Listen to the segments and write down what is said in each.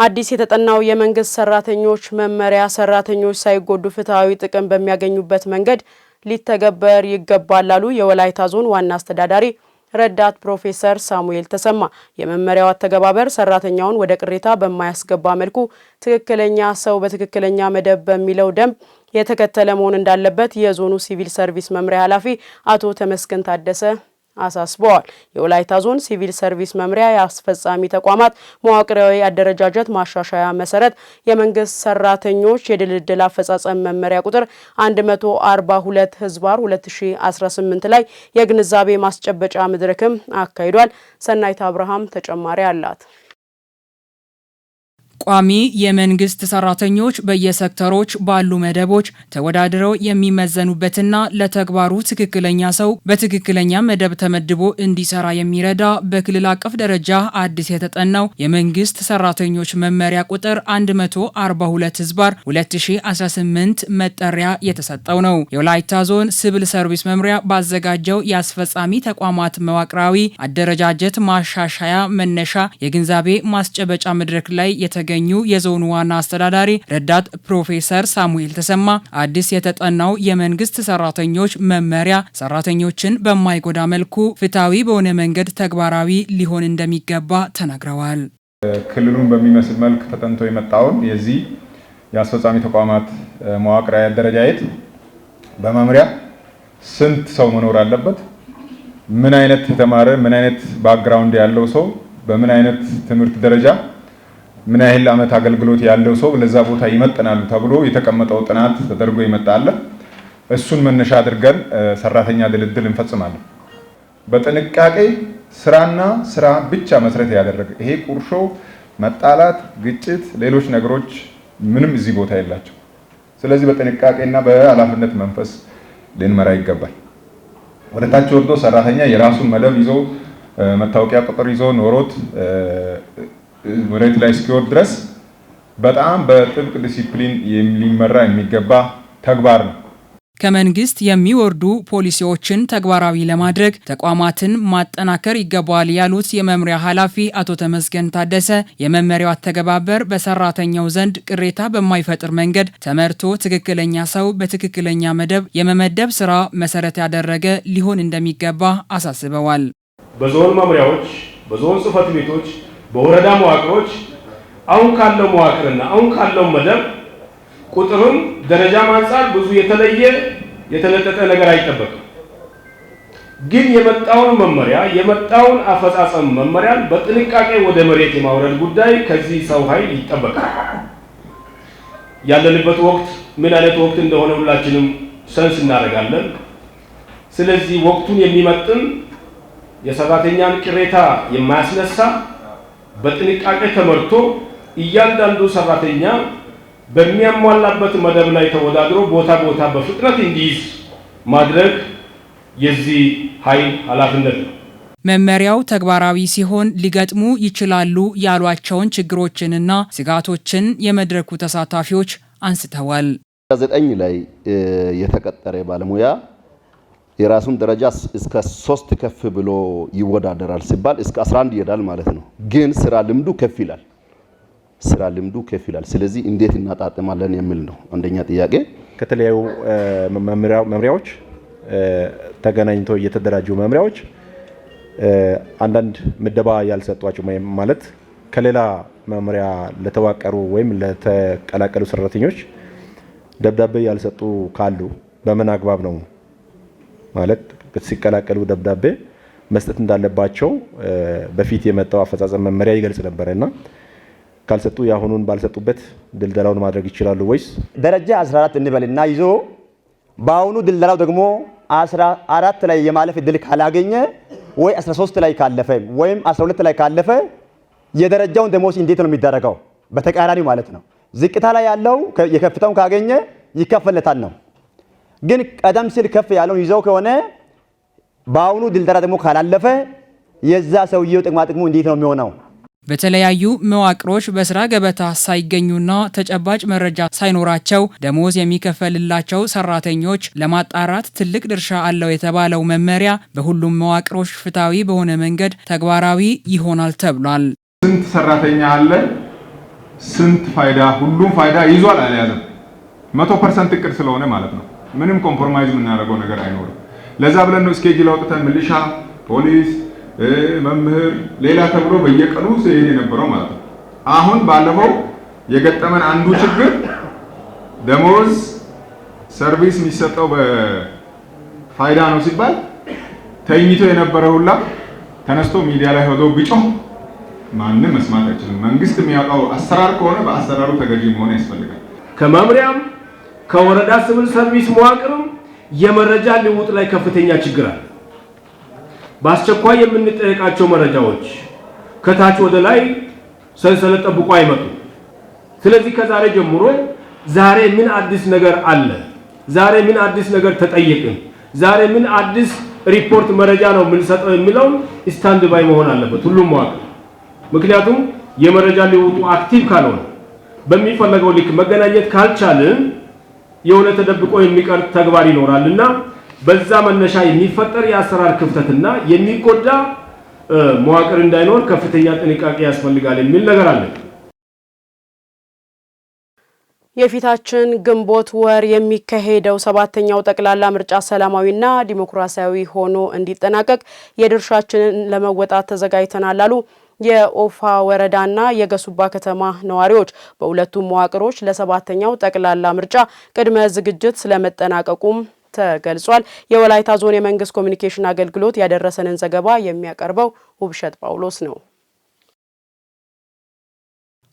አዲስ የተጠናው የመንግስት ሰራተኞች መመሪያ ሰራተኞች ሳይጎዱ ፍትሃዊ ጥቅም በሚያገኙበት መንገድ ሊተገበር ይገባል አሉ የወላይታ ዞን ዋና አስተዳዳሪ ረዳት ፕሮፌሰር ሳሙኤል ተሰማ። የመመሪያው አተገባበር ሰራተኛውን ወደ ቅሬታ በማያስገባ መልኩ ትክክለኛ ሰው በትክክለኛ መደብ በሚለው ደንብ የተከተለ መሆን እንዳለበት የዞኑ ሲቪል ሰርቪስ መምሪያ ኃላፊ አቶ ተመስገን ታደሰ አሳስበዋል። የወላይታ ዞን ሲቪል ሰርቪስ መምሪያ የአስፈጻሚ ተቋማት መዋቅራዊ አደረጃጀት ማሻሻያ መሰረት የመንግስት ሰራተኞች የድልድል አፈጻጸም መመሪያ ቁጥር 142/2018 ላይ የግንዛቤ ማስጨበጫ መድረክም አካሂዷል። ሰናይት አብርሃም ተጨማሪ አላት። ቋሚ የመንግስት ሰራተኞች በየሴክተሮች ባሉ መደቦች ተወዳድረው የሚመዘኑበትና ለተግባሩ ትክክለኛ ሰው በትክክለኛ መደብ ተመድቦ እንዲሰራ የሚረዳ በክልል አቀፍ ደረጃ አዲስ የተጠናው የመንግስት ሰራተኞች መመሪያ ቁጥር 142/2018 መጠሪያ የተሰጠው ነው። የወላይታ ዞን ሲቪል ሰርቪስ መምሪያ ባዘጋጀው የአስፈጻሚ ተቋማት መዋቅራዊ አደረጃጀት ማሻሻያ መነሻ የግንዛቤ ማስጨበጫ መድረክ ላይ ገኙ የዞኑ ዋና አስተዳዳሪ ረዳት ፕሮፌሰር ሳሙኤል ተሰማ አዲስ የተጠናው የመንግስት ሰራተኞች መመሪያ ሰራተኞችን በማይጎዳ መልኩ ፍትሃዊ በሆነ መንገድ ተግባራዊ ሊሆን እንደሚገባ ተናግረዋል። ክልሉን በሚመስል መልክ ተጠንቶ የመጣውን የዚህ የአስፈጻሚ ተቋማት መዋቅራዊ አደረጃጀት በመምሪያ ስንት ሰው መኖር አለበት፣ ምን አይነት የተማረ ምን አይነት ባክግራውንድ ያለው ሰው በምን አይነት ትምህርት ደረጃ ምን ያህል ዓመት አገልግሎት ያለው ሰው ለዛ ቦታ ይመጥናሉ ተብሎ የተቀመጠው ጥናት ተደርጎ ይመጣል። እሱን መነሻ አድርገን ሰራተኛ ድልድል እንፈጽማለን። በጥንቃቄ ስራና ስራ ብቻ መሰረት ያደረገ ይሄ ቁርሾ፣ መጣላት፣ ግጭት፣ ሌሎች ነገሮች ምንም እዚህ ቦታ የላቸው። ስለዚህ በጥንቃቄና በኃላፊነት መንፈስ ልንመራ ይገባል። ወደ ታች ወርዶ ሰራተኛ የራሱን መደብ ይዞ መታወቂያ ቁጥር ይዞ ኖሮት ወሬት ላይ እስኪወርድ ድረስ በጣም በጥብቅ ዲሲፕሊን ሊመራ የሚገባ ተግባር ነው። ከመንግስት የሚወርዱ ፖሊሲዎችን ተግባራዊ ለማድረግ ተቋማትን ማጠናከር ይገባል ያሉት የመምሪያ ኃላፊ አቶ ተመስገን ታደሰ የመመሪያው አተገባበር በሰራተኛው ዘንድ ቅሬታ በማይፈጥር መንገድ ተመርቶ ትክክለኛ ሰው በትክክለኛ መደብ የመመደብ ስራ መሰረት ያደረገ ሊሆን እንደሚገባ አሳስበዋል። በዞን መምሪያዎች፣ በዞን ጽህፈት ቤቶች፣ በወረዳ መዋቅሮች አሁን ካለው መዋቅርና አሁን ካለው መደብ ቁጥሩን ደረጃ ማንጻር ብዙ የተለጠጠ ነገር አይጠበቅም። ግን የመጣውን መመሪያ የመጣውን አፈጻጸም መመሪያን በጥንቃቄ ወደ መሬት የማውረድ ጉዳይ ከዚህ ሰው ኃይል ይጠበቃል። ያለንበት ወቅት ምን አይነት ወቅት እንደሆነ ሁላችንም ሰንስ እናደርጋለን። ስለዚህ ወቅቱን የሚመጥን የሰራተኛን ቅሬታ የማያስነሳ በጥንቃቄ ተመርቶ እያንዳንዱ ሰራተኛ በሚያሟላበት መደብ ላይ ተወዳድሮ ቦታ በፍጥነት እንዲይዝ ማድረግ የዚህ ኃይል ኃላፊነት ነው። መመሪያው ተግባራዊ ሲሆን ሊገጥሙ ይችላሉ ያሏቸውን ችግሮችንና ስጋቶችን የመድረኩ ተሳታፊዎች አንስተዋል። 9 ላይ የተቀጠረ ባለሙያ የራሱን ደረጃ እስከ 3 ከፍ ብሎ ይወዳደራል ሲባል እስከ 11 ይሄዳል ማለት ነው። ግን ስራ ልምዱ ከፍ ይላል። ስለዚህ እንዴት እናጣጥማለን የሚል ነው አንደኛ ጥያቄ። ከተለያዩ መምሪያዎች ተገናኝተው የተደራጁ መምሪያዎች አንዳንድ ምደባ ያልሰጧቸው ማለት ከሌላ መምሪያ ለተዋቀሩ ወይም ለተቀላቀሉ ሰራተኞች ደብዳቤ ያልሰጡ ካሉ በምን አግባብ ነው ማለት ሲቀላቀሉ ደብዳቤ መስጠት እንዳለባቸው በፊት የመጣው አፈጻጸም መመሪያ ይገልጽ ነበርና ካልሰጡ ያሁኑን ባልሰጡበት ድልደላውን ማድረግ ይችላሉ ወይስ ደረጃ 14 እንበልና ይዞ ባሁኑ ድልደላው ደግሞ 14 ላይ የማለፍ እድል ካላገኘ ወይ 13 ላይ ካለፈ ወይም 12 ላይ ካለፈ የደረጃውን ደሞዝ እንዴት ነው የሚደረገው? በተቃራኒው ማለት ነው። ዝቅታ ላይ ያለው የከፍታውን ካገኘ ይከፈለታል ነው። ግን ቀደም ሲል ከፍ ያለውን ይዘው ከሆነ ባሁኑ ድልደላ ደግሞ ካላለፈ የዛ ሰውየው ጥቅሙ እንዴት ነው የሚሆነው? በተለያዩ መዋቅሮች በስራ ገበታ ሳይገኙና ተጨባጭ መረጃ ሳይኖራቸው ደሞዝ የሚከፈልላቸው ሰራተኞች ለማጣራት ትልቅ ድርሻ አለው የተባለው መመሪያ በሁሉም መዋቅሮች ፍትሃዊ በሆነ መንገድ ተግባራዊ ይሆናል ተብሏል። ስንት ሰራተኛ አለ፣ ስንት ፋይዳ ሁሉም ፋይዳ ይዟል አልያዘም 100% እቅድ ስለሆነ ማለት ነው። ምንም ኮምፕሮማይዝ የምናደርገው ነገር አይኖርም። ለዛ ብለን ነው ስኬጁል አውጥተን ሚሊሻ፣ ፖሊስ፣ መምህር ሌላ ተብሎ በየቀኑ ሲሄድ የነበረው ማለት ነው። አሁን ባለፈው የገጠመን አንዱ ችግር ደሞዝ ሰርቪስ የሚሰጠው በፋይዳ ነው ሲባል ተኝቶ የነበረ ሁላ ተነስቶ ሚዲያ ላይ ሆዶ ቢጮህ ማንም መስማት አይችልም። መንግስት የሚያውቀው አሰራር ከሆነ በአሰራሩ ተገዢ መሆን ያስፈልጋል። ከመምሪያም ከወረዳ ሲቪል ሰርቪስ መዋቅርም የመረጃ ልውውጥ ላይ ከፍተኛ ችግር አለ። በአስቸኳይ የምንጠይቃቸው መረጃዎች ከታች ወደ ላይ ሰንሰለት ጠብቆ አይመጡ። ስለዚህ ከዛሬ ጀምሮ ዛሬ ምን አዲስ ነገር አለ፣ ዛሬ ምን አዲስ ነገር ተጠየቅን፣ ዛሬ ምን አዲስ ሪፖርት መረጃ ነው የምንሰጠው የሚለው ስታንድ ባይ መሆን አለበት ሁሉም መዋቅር። ምክንያቱም የመረጃ ልውውጡ አክቲቭ ካልሆነ በሚፈለገው ልክ መገናኘት ካልቻልን የሆነ ተደብቆ የሚቀር ተግባር ይኖራልና በዛ መነሻ የሚፈጠር የአሰራር ክፍተትና የሚጎዳ መዋቅር እንዳይኖር ከፍተኛ ጥንቃቄ ያስፈልጋል የሚል ነገር አለ። የፊታችን ግንቦት ወር የሚካሄደው 7ኛው ጠቅላላ ምርጫ ሰላማዊና ዲሞክራሲያዊ ሆኖ እንዲጠናቀቅ የድርሻችንን ለመወጣት ተዘጋጅተናል አሉ የኦፋ ወረዳና የገሱባ ከተማ ነዋሪዎች። በሁለቱም መዋቅሮች ለ7ኛው ጠቅላላ ምርጫ ቅድመ ዝግጅት ስለመጠናቀቁም ተገልጿል። የወላይታ ዞን የመንግስት ኮሚኒኬሽን አገልግሎት ያደረሰንን ዘገባ የሚያቀርበው ውብሸት ጳውሎስ ነው።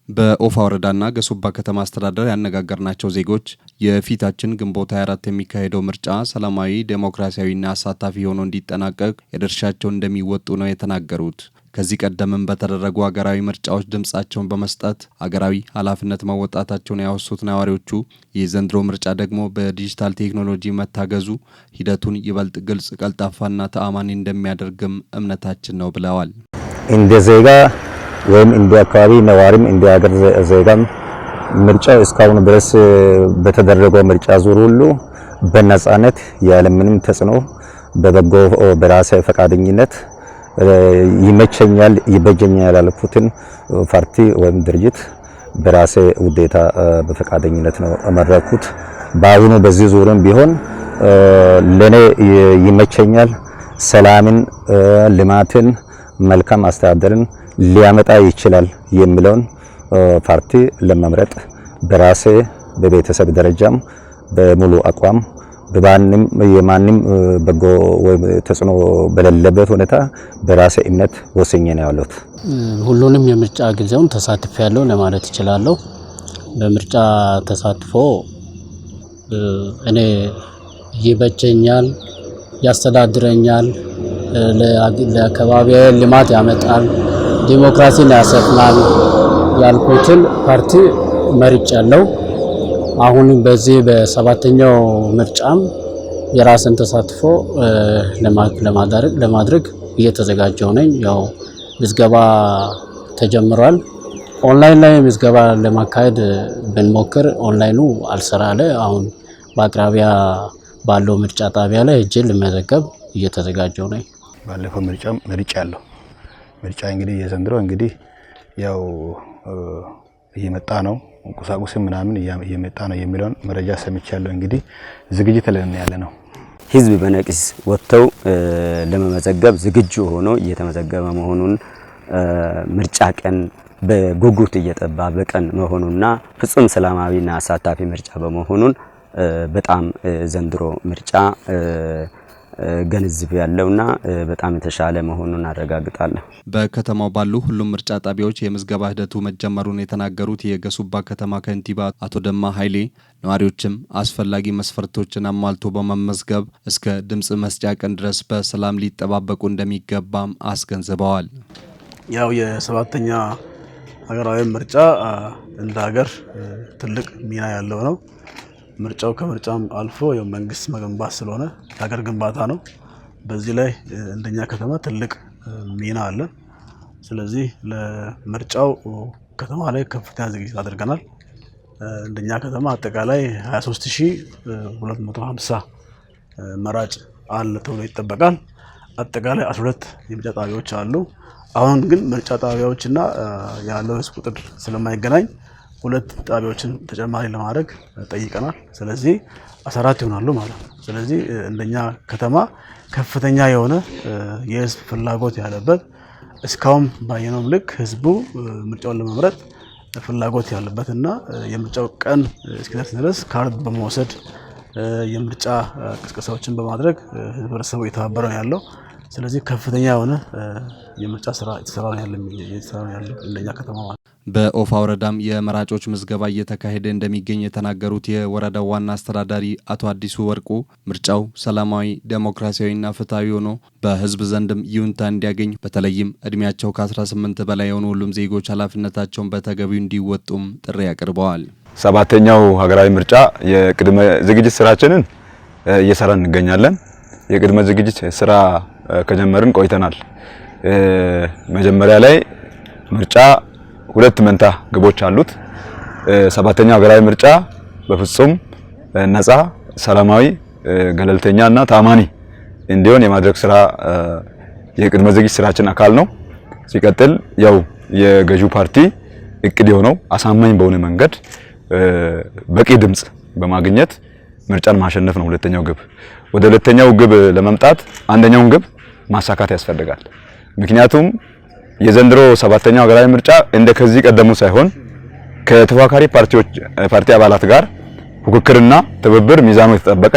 በኦፋ ወረዳና ገሱባ ከተማ አስተዳደር ያነጋገርናቸው ዜጎች የፊታችን ግንቦት 24 የሚካሄደው ምርጫ ሰላማዊ፣ ዴሞክራሲያዊና አሳታፊ ሆኖ እንዲጠናቀቅ የድርሻቸውን እንደሚወጡ ነው የተናገሩት። ከዚህ ቀደምም በተደረጉ ሀገራዊ ምርጫዎች ድምጻቸውን በመስጠት ሀገራዊ ኃላፊነት መወጣታቸውን ያወሱት ነዋሪዎቹ የዘንድሮ ምርጫ ደግሞ በዲጂታል ቴክኖሎጂ መታገዙ ሂደቱን ይበልጥ ግልጽ፣ ቀልጣፋና ተአማኒ እንደሚያደርግም እምነታችን ነው ብለዋል። እንደ ዜጋ ወይም እንደ አካባቢ ነዋሪም እንደ ሀገር ዜጋም ምርጫው እስካሁን ድረስ በተደረገው ምርጫ ዙር ሁሉ በነጻነት ያለምንም ተጽዕኖ በበጎ በራሴ ፈቃደኝነት ይመቸኛል ይበጀኛል ያልኩትን ፓርቲ ወይም ድርጅት በራሴ ውዴታ በፈቃደኝነት ነው አመረኩት። በአሁኑ በዚህ ዙርም ቢሆን ለኔ ይመቸኛል፣ ሰላምን፣ ልማትን፣ መልካም አስተዳደርን ሊያመጣ ይችላል የሚለውን ፓርቲ ለመምረጥ በራሴ በቤተሰብ ደረጃም በሙሉ አቋም የማንም በጎ ወይ ተጽዕኖ በሌለበት ሁኔታ በራሴ እምነት ወሰኜ ነው ያለሁት። ሁሉንም የምርጫ ጊዜውን ተሳትፌያለሁ ለማለት እችላለሁ። በምርጫ ተሳትፎ እኔ ይበጀኛል፣ ያስተዳድረኛል፣ ለአካባቢ ልማት ያመጣል፣ ዲሞክራሲን ያሰፍናል ያልኩትን ፓርቲ መርጫለሁ። አሁን በዚህ በ7ኛው ምርጫም የራስን ተሳትፎ ለማድረግ እየተዘጋጀው ነኝ። ያው ምዝገባ ተጀምሯል። ኦንላይን ላይ ምዝገባ ለማካሄድ ብንሞክር ኦንላይኑ አልሰራለ። አሁን በአቅራቢያ ባለው ምርጫ ጣቢያ ላይ እጄ ለመዘገብ እየተዘጋጀው ነኝ። ባለፈው ምርጫም መርጫለሁ። ምርጫ እንግዲህ የዘንድሮ እንግዲህ ያው እየመጣ ነው፣ ቁሳቁስም ምናምን እየመጣ ነው የሚለውን መረጃ ሰምቻለሁ። እንግዲህ ዝግጅት ላይ ያለ ነው። ህዝብ በነቂስ ወጥተው ለመመዘገብ ዝግጁ ሆኖ እየተመዘገበ መሆኑን ምርጫ ቀን በጉጉት እየጠበቀን መሆኑና ፍጹም ሰላማዊና አሳታፊ ምርጫ በመሆኑን በጣም ዘንድሮ ምርጫ ገንዝብ ያለውና በጣም የተሻለ መሆኑን አረጋግጣለሁ። በከተማው ባሉ ሁሉም ምርጫ ጣቢያዎች የምዝገባ ሂደቱ መጀመሩን የተናገሩት የገሱባ ከተማ ከንቲባ አቶ ደማ ኃይሌ ነዋሪዎችም አስፈላጊ መስፈርቶችን አሟልቶ በመመዝገብ እስከ ድምጽ መስጫ ቀን ድረስ በሰላም ሊጠባበቁ እንደሚገባም አስገንዝበዋል። ያው የ7ኛ ሀገራዊ ምርጫ እንደ ሀገር ትልቅ ሚና ያለው ነው። ምርጫው ከምርጫም አልፎ መንግስት መገንባት ስለሆነ ሀገር ግንባታ ነው። በዚህ ላይ እንደኛ ከተማ ትልቅ ሚና አለ። ስለዚህ ለምርጫው ከተማ ላይ ከፍተኛ ዝግጅት አድርገናል። እንደኛ ከተማ አጠቃላይ 23250 መራጭ አለ ተብሎ ይጠበቃል። አጠቃላይ 12 የምርጫ ጣቢያዎች አሉ። አሁን ግን ምርጫ ጣቢያዎችና ያለው ህዝብ ቁጥር ስለማይገናኝ 2 ጣቢያዎችን ተጨማሪ ለማድረግ ጠይቀናል። ስለዚህ 14 ይሆናሉ ማለት ነው። ስለዚህ እንደኛ ከተማ ከፍተኛ የሆነ የህዝብ ፍላጎት ያለበት እስካሁን ባየነው ልክ ህዝቡ ምርጫውን ለመምረጥ ፍላጎት ያለበትና የምርጫው ቀን እስኪደርስ ድረስ ካርድ በመውሰድ የምርጫ ቅስቀሳዎችን በማድረግ ህብረተሰቡ እየተባበረ ነው ያለው። ስለዚህ ከፍተኛ የሆነ የምርጫ ስራ እየተሰራ ነው ያለው እንደኛ ከተማ ማለት። በኦፋ ወረዳም የመራጮች ምዝገባ እየተካሄደ እንደሚገኝ የተናገሩት የወረዳው ዋና አስተዳዳሪ አቶ አዲሱ ወርቁ ምርጫው ሰላማዊ፣ ዴሞክራሲያዊና ፍትሐዊ ሆኖ በህዝብ ዘንድም ይሁንታ እንዲያገኝ በተለይም እድሜያቸው ከ18 በላይ የሆኑ ሁሉም ዜጎች ኃላፊነታቸውን በተገቢው እንዲወጡም ጥሪ አቅርበዋል። 7ኛው ሀገራዊ ምርጫ የቅድመ ዝግጅት ስራችንን እየሰራን እንገኛለን። የቅድመ ዝግጅት ስራ ከጀመርን ቆይተናል። መጀመሪያ ላይ ምርጫ 2 መንታ ግቦች አሉት። 7ኛው ሀገራዊ ምርጫ በፍጹም ነፃ፣ ሰላማዊ፣ ገለልተኛና ታማኒ እንዲሆን የማድረግ ስራ የቅድመ ዝግጅት ስራችን አካል ነው። ሲቀጥል ያው የገዢው ፓርቲ እቅድ የሆነው አሳማኝ በሆነ መንገድ በቂ ድምጽ በማግኘት ምርጫን ማሸነፍ ነው 2ኛው ግብ። ወደ 2ኛው ግብ ለመምጣት 1ኛውን ግብ ማሳካት ያስፈልጋል። ምክንያቱም የዘንድሮ 7ኛው ሀገራዊ ምርጫ እንደ ከዚህ ቀደሙ ሳይሆን ከተፎካካሪ ፓርቲ አባላት ጋር ፉክክርና ትብብር ሚዛኑ የተጠበቀ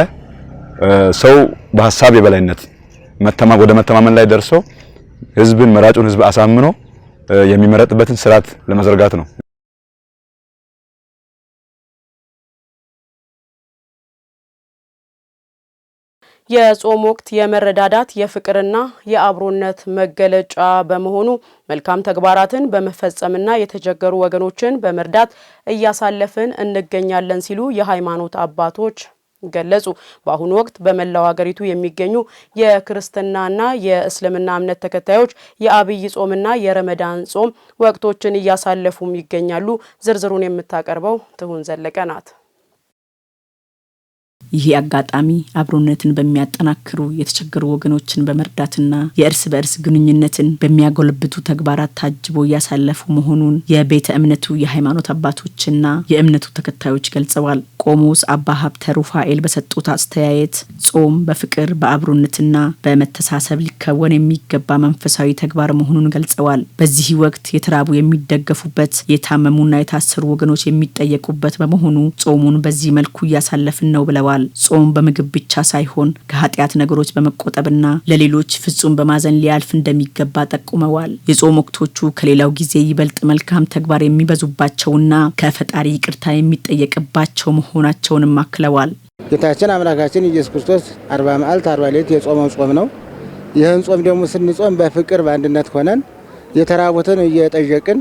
ሰው በሐሳብ የበላይነት ወደ መተማመን ላይ ደርሶ ህዝብን መራጩን ህዝብ አሳምኖ የሚመረጥበትን ስርዓት ለመዘርጋት ነው። የጾም ወቅት የመረዳዳት የፍቅርና የአብሮነት መገለጫ በመሆኑ መልካም ተግባራትን በመፈጸምና የተቸገሩ ወገኖችን በመርዳት እያሳለፍን እንገኛለን ሲሉ የሃይማኖት አባቶች ገለጹ። በአሁኑ ወቅት በመላው ሀገሪቱ የሚገኙ የክርስትናና የእስልምና እምነት ተከታዮች የአብይ ጾምና የረመዳን ጾም ወቅቶችን እያሳለፉም ይገኛሉ። ዝርዝሩን የምታቀርበው ትሁን ዘለቀ ናት። ይህ አጋጣሚ አብሮነትን በሚያጠናክሩ የተቸገሩ ወገኖችን በመርዳትና የእርስ በእርስ ግንኙነትን በሚያጎለብቱ ተግባራት ታጅቦ እያሳለፉ መሆኑን የቤተ እምነቱ የሃይማኖት አባቶችና የእምነቱ ተከታዮች ገልጸዋል። ቆሞስ አባ ሀብተ ሩፋኤል በሰጡት አስተያየት ጾም በፍቅር በአብሮነትና በመተሳሰብ ሊከወን የሚገባ መንፈሳዊ ተግባር መሆኑን ገልጸዋል። በዚህ ወቅት የተራቡ የሚደገፉበት፣ የታመሙና የታሰሩ ወገኖች የሚጠየቁበት በመሆኑ ጾሙን በዚህ መልኩ እያሳለፍን ነው ብለዋል። ጾም በምግብ ብቻ ሳይሆን ከኃጢአት ነገሮች በመቆጠብና ለሌሎች ፍጹም በማዘን ሊያልፍ እንደሚገባ ጠቁመዋል። የጾም ወቅቶቹ ከሌላው ጊዜ ይበልጥ መልካም ተግባር የሚበዙባቸውና ከፈጣሪ ይቅርታ የሚጠየቅባቸው መሆናቸውንም አክለዋል። ጌታችን አምላካችን ኢየሱስ ክርስቶስ 40 መዓልት 40 ሌሊት የጾመው ጾም ነው። ይህን ጾም ደግሞ ስንጾም በፍቅር በአንድነት ሆነን የተራቡትን እየጠየቅን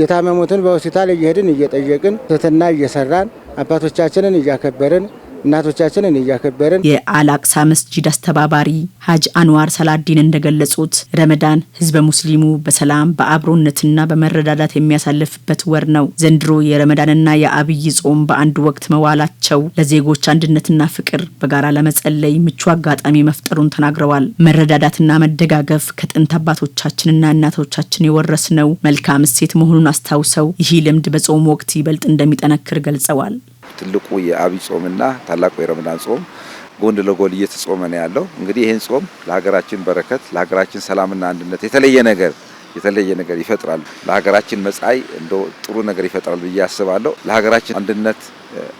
የታመሙትን በሆስፒታል እየሄድን እየጠየቅን ትህትና እየሰራን አባቶቻችንን እያከበርን እናቶቻችንን እያከበርን የአላቅሳ መስጂድ አስተባባሪ ሀጅ አንዋር ሰላዲን እንደገለጹት ረመዳን ህዝበ ሙስሊሙ በሰላም በአብሮነትና በመረዳዳት የሚያሳልፍበት ወር ነው። ዘንድሮ የረመዳንና የአብይ ጾም በአንድ ወቅት መዋላቸው ለዜጎች አንድነትና ፍቅር በጋራ ለመጸለይ ምቹ አጋጣሚ መፍጠሩን ተናግረዋል። መረዳዳትና መደጋገፍ ከጥንት አባቶቻችንና እናቶቻችን የወረስነው መልካም እሴት መሆኑን አስታውሰው ይህ ልምድ በጾም ወቅት ይበልጥ እንደሚጠነክር ገልጸዋል። ትልቁ የአብይ ጾምና ታላቁ የረመዳን ጾም ጎን ለጎን እየተጾመ ነው ያለው። እንግዲህ ይህን ጾም ለሀገራችን በረከት፣ ለሀገራችን ሰላምና አንድነት የተለየ ነገር ይፈጥራል። ለሀገራችን መጻኢ እንደው ጥሩ ነገር ይፈጥራል ብዬ አስባለሁ። ለሀገራችን አንድነት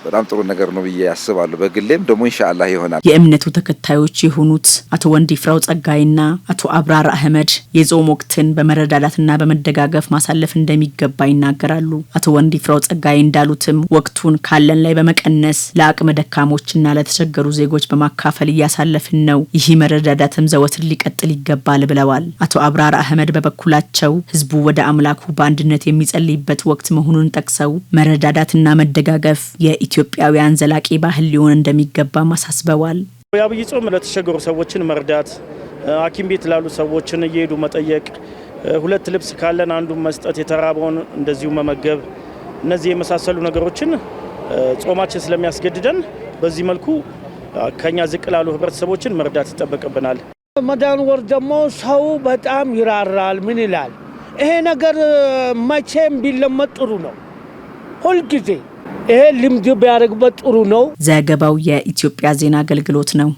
በጣም ጥሩ ነገር ነው ብዬ አስባለሁ። በግሌም ደግሞ ኢንሻአላህ ይሆናል። የእምነቱ ተከታዮች የሆኑት አቶ ወንዲፍራው ጸጋይና አቶ አብራር አህመድ የጾም ወቅትን በመረዳዳትና በመደጋገፍ ማሳለፍ እንደሚገባ ይናገራሉ። አቶ ወንዲፍራው ጸጋይ እንዳሉትም ወቅቱን ካለን ላይ በመቀነስ ለአቅመ ደካሞችና ለተቸገሩ ዜጎች በማካፈል እያሳለፍን ነው። ይህ መረዳዳትም ዘወትር ሊቀጥል ይገባል ብለዋል። አቶ አብራር አህመድ በበኩላቸው ህዝቡ ወደ አምላኩ በአንድነት የሚጸልይበት ወቅት መሆኑን ጠቅሰው መረዳዳትና መደጋገፍ የኢትዮጵያውያን ዘላቂ ባህል ሊሆን እንደሚገባ ማሳስበዋል። የአብይ ጾም ለተቸገሩ ሰዎችን መርዳት፣ ሐኪም ቤት ላሉ ሰዎችን እየሄዱ መጠየቅ፣ 2 ልብስ ካለን አንዱን መስጠት፣ የተራበውን እንደዚሁ መመገብ፣ እነዚህ የመሳሰሉ ነገሮችን ጾማችን ስለሚያስገድደን በዚህ መልኩ ከኛ ዝቅ ላሉ ህብረተሰቦችን መርዳት ይጠበቅብናል። ረመዳን ወር ደግሞ ሰው በጣም ይራራል። ምን ይላል? ይሄ ነገር መቼም ቢለመድ ጥሩ ነው። ሁልጊዜ ይሄ ልምድ ቢያደርግበት ጥሩ ነው። ዘገባው የኢትዮጵያ ዜና አገልግሎት ነው።